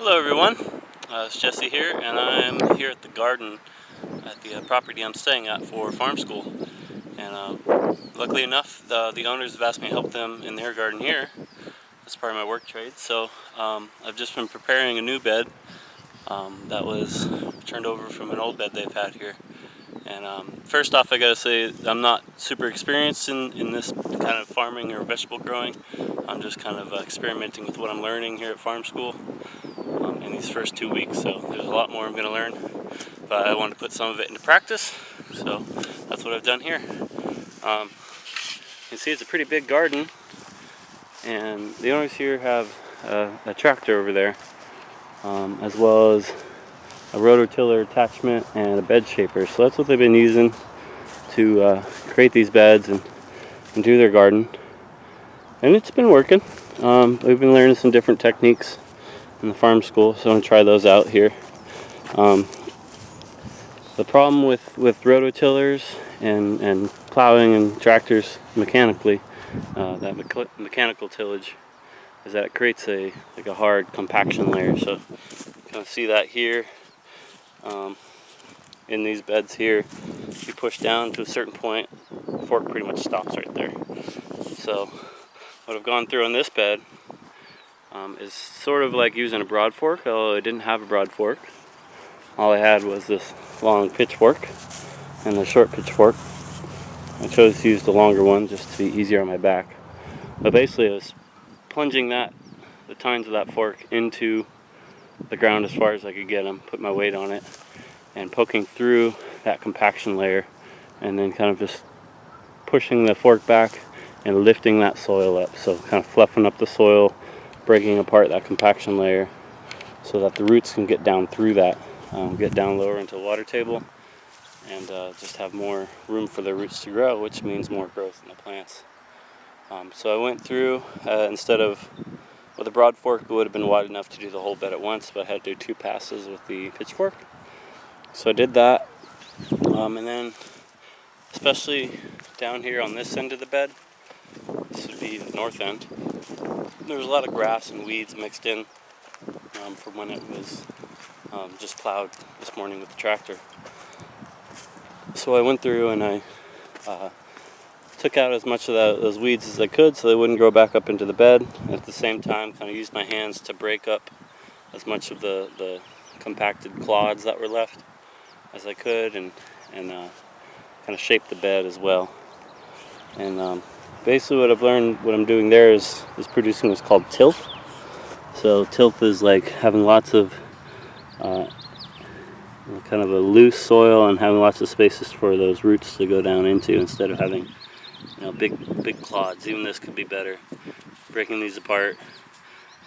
Hello everyone, it's Jesse here, and I'm here at the garden at the property I'm staying at for farm school. And luckily enough, the owners have asked me to help them in their garden here. That's part of my work trade. So I've just been preparing a new bed that was turned over from an old bed they've had here. And first off, I gotta say I'm not super experienced in this kind of farming or vegetable growing. I'm just kind of experimenting with what I'm learning here at farm school in these first 2 weeks, so there's a lot more I'm going to learn, but I wanted to put some of it into practice, so that's what I've done here. You can see it's a pretty big garden, and the owners here have a tractor over there, as well as a rototiller attachment and a bed shaper. So that's what they've been using to create these beds and do their garden, and it's been working. We've been learning some different techniques in the farm school, so I'm going to try those out here. The problem with rototillers and plowing and tractors mechanically, that mechanical tillage, is that it creates a hard compaction layer. So you kind of see that here in these beds here. If you push down to a certain point, the fork pretty much stops right there. So what I've gone through on this bed is sort of like using a broad fork, although I didn't have a broad fork. All I had was this long pitchfork and the short pitchfork. I chose to use the longer one just to be easier on my back. But basically I was plunging the tines of that fork into the ground as far as I could get them, put my weight on it, and poking through that compaction layer, and then kind of just pushing the fork back and lifting that soil up. So kind of fluffing up the soil, breaking apart that compaction layer so that the roots can get down through that, get down lower into the water table, and just have more room for the roots to grow, which means more growth in the plants. So I went through, instead of with a broad fork, it would have been wide enough to do the whole bed at once, but I had to do 2 passes with the pitchfork. So I did that, and then especially down here on this end of the bed, this would be the north end, there was a lot of grass and weeds mixed in from when it was just plowed this morning with the tractor. So I went through and I took out as much of those weeds as I could so they wouldn't grow back up into the bed, and at the same time kind of used my hands to break up as much of the compacted clods that were left as I could, and kind of shape the bed as well. And basically what I've learned, what I'm doing there is producing what's called tilth. So tilth is like having lots of kind of a loose soil and having lots of spaces for those roots to go down into, instead of having big clods. Even this could be better, breaking these apart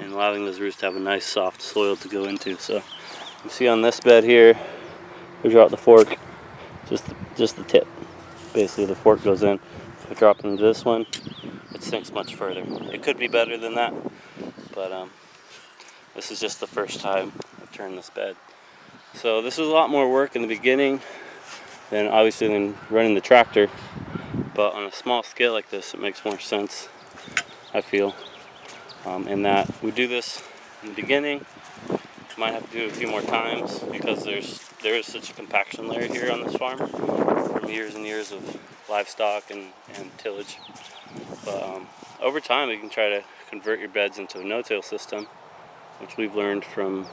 and allowing those roots to have a nice soft soil to go into. So you see on this bed here, we drop the fork, just the tip. Basically the fork goes in. If I drop into this one, it sinks much further. It could be better than that, but this is just the first time I've turned this bed. So this was a lot more work in the beginning than running the tractor, but on a small scale like this, it makes more sense, I feel, in that we do this in the beginning. Might have to do it a few more times because there is such a compaction layer here on this farm from years and years of livestock and tillage. But over time, you can try to convert your beds into a no-till system, which we've learned from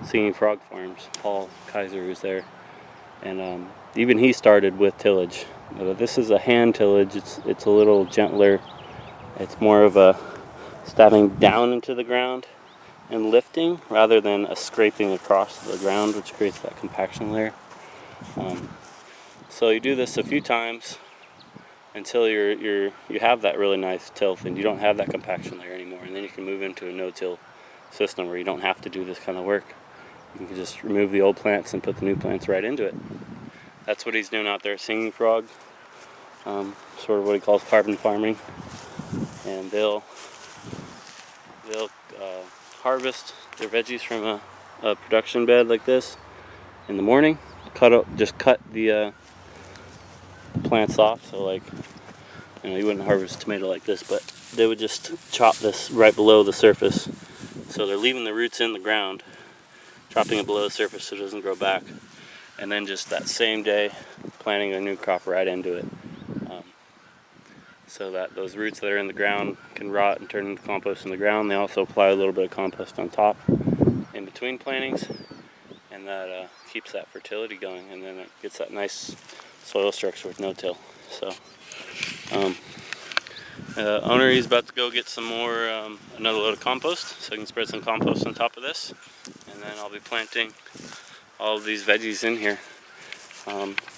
Singing Frog Farms. Paul Kaiser, who's there, and even he started with tillage. This is a hand tillage. It's a little gentler. It's more of a stabbing down into the ground and lifting rather than a scraping across the ground, which creates that compaction layer. So you do this a few times until you have that really nice tilth and you don't have that compaction layer anymore, and then you can move into a no-till system where you don't have to do this kind of work. You can just remove the old plants and put the new plants right into it. That's what he's doing out there, Singing Frog, sort of what he calls carbon farming. And they'll harvest their veggies from a production bed like this in the morning. Just cut the plants off. So like, you wouldn't harvest a tomato like this, but they would just chop this right below the surface So they're leaving the roots in the ground, dropping it below the surface so it doesn't grow back, and then just that same day planting a new crop right into it, so that those roots that are in the ground can rot and turn into compost in the ground. They also apply a little bit of compost on top in between plantings, and that keeps that fertility going, and then it gets that nice soil structure with no-till. So owner, he's about to go get some more, another load of compost, so I can spread some compost on top of this, and then I'll be planting all of these veggies in here.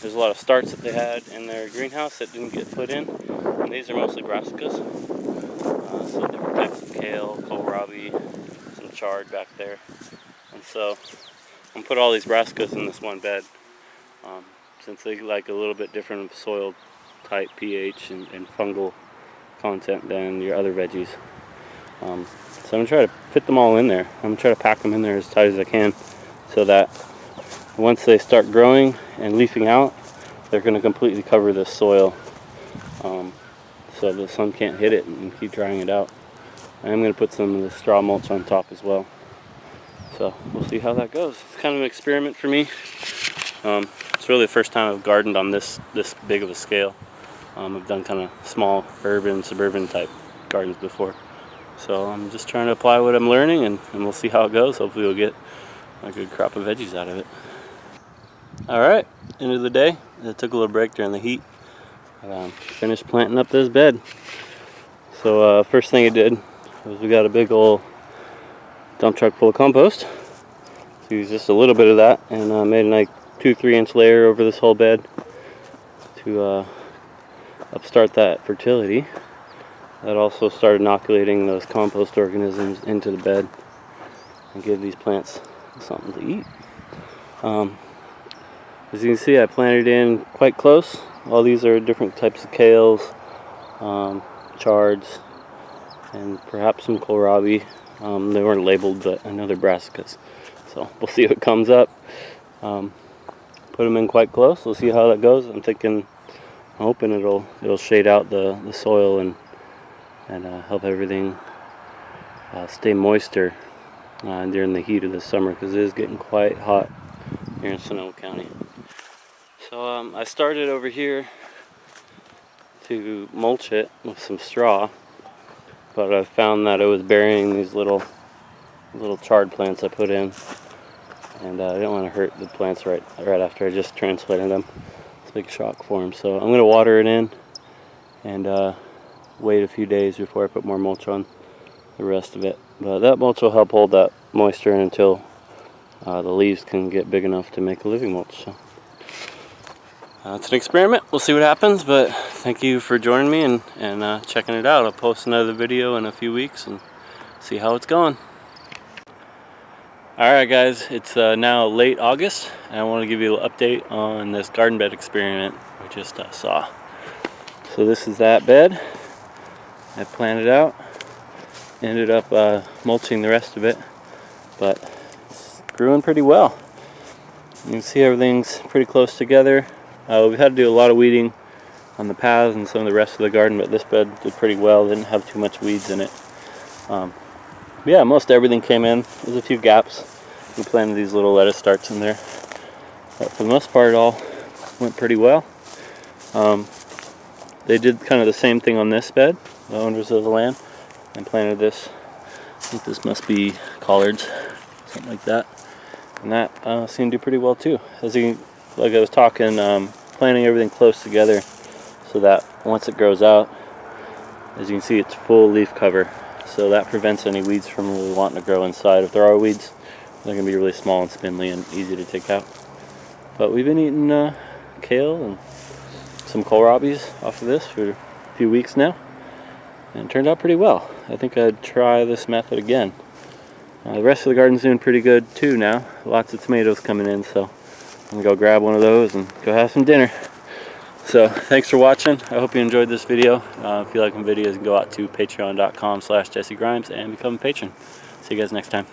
There's a lot of starts that they had in their greenhouse that didn't get put in, and these are mostly brassicas, so different types of kale, kohlrabi, some chard back there, and so I'm going to put all these brassicas in this one bed, since they like a little bit different soil type, pH, and fungal content than your other veggies. So I'm going to try to fit them all in there. I'm going to try to pack them in there as tight as I can, so that once they start growing and leafing out, they're going to completely cover this soil, so the sun can't hit it and keep drying it out. I'm going to put some of the straw mulch on top as well. So we'll see how that goes. It's kind of an experiment for me. It's really the first time I've gardened on this big of a scale. I've done kind of small urban, suburban type gardens before. So I'm just trying to apply what I'm learning, and we'll see how it goes. Hopefully we'll get a good crop of veggies out of it. Alright, end of the day. I took a little break during the heat. Finished planting up this bed. So first thing I did was we got a big old dump truck full of compost. Used just a little bit of that, and made a like 2-3 inch layer over this whole bed to upstart that fertility. That also started inoculating those compost organisms into the bed and give these plants something to eat. As you can see, I planted in quite close. All these are different types of kales, chards, and perhaps some kohlrabi. They weren't labeled, but I know they're brassicas. So we'll see what comes up. Put them in quite close. We'll see how that goes. I'm hoping it'll shade out the soil and help everything stay moister during the heat of the summer, because it is getting quite hot here in Sonoma County. So I started over here to mulch it with some straw, but I found that it was burying these little chard plants I put in, and I didn't want to hurt the plants right after I just transplanted them. It's a big shock for them. So I'm going to water it in and wait a few days before I put more mulch on the rest of it. But that mulch will help hold that moisture in until the leaves can get big enough to make a living mulch. So it's an experiment. We'll see what happens, but thank you for joining me and checking it out. I'll post another video in a few weeks and see how it's going. Alright guys, it's now late August, and I want to give you an update on this garden bed experiment we just saw. So this is that bed I planted out. Ended up mulching the rest of it, but it's growing pretty well. You can see everything's pretty close together. We've had to do a lot of weeding on the paths and some of the rest of the garden, but this bed did pretty well. Didn't have too much weeds in it. Yeah, most everything came in. There's a few gaps. We planted these little lettuce starts in there, but for the most part it all went pretty well. They did kind of the same thing on this bed, the owners of the land, and planted this. I think this must be collards, something like that, and that seemed to do pretty well too. Like I was talking, planting everything close together so that once it grows out, as you can see, it's full leaf cover. So that prevents any weeds from really wanting to grow inside. If there are weeds, they're going to be really small and spindly and easy to take out. But we've been eating kale and some kohlrabis off of this for a few weeks now, and it turned out pretty well. I think I'd try this method again. The rest of the garden's doing pretty good too now. Lots of tomatoes coming in, so I'm going to go grab one of those and go have some dinner. So thanks for watching. I hope you enjoyed this video. If you like my videos, go out to patreon.com/JesseGrimes and become a patron. See you guys next time.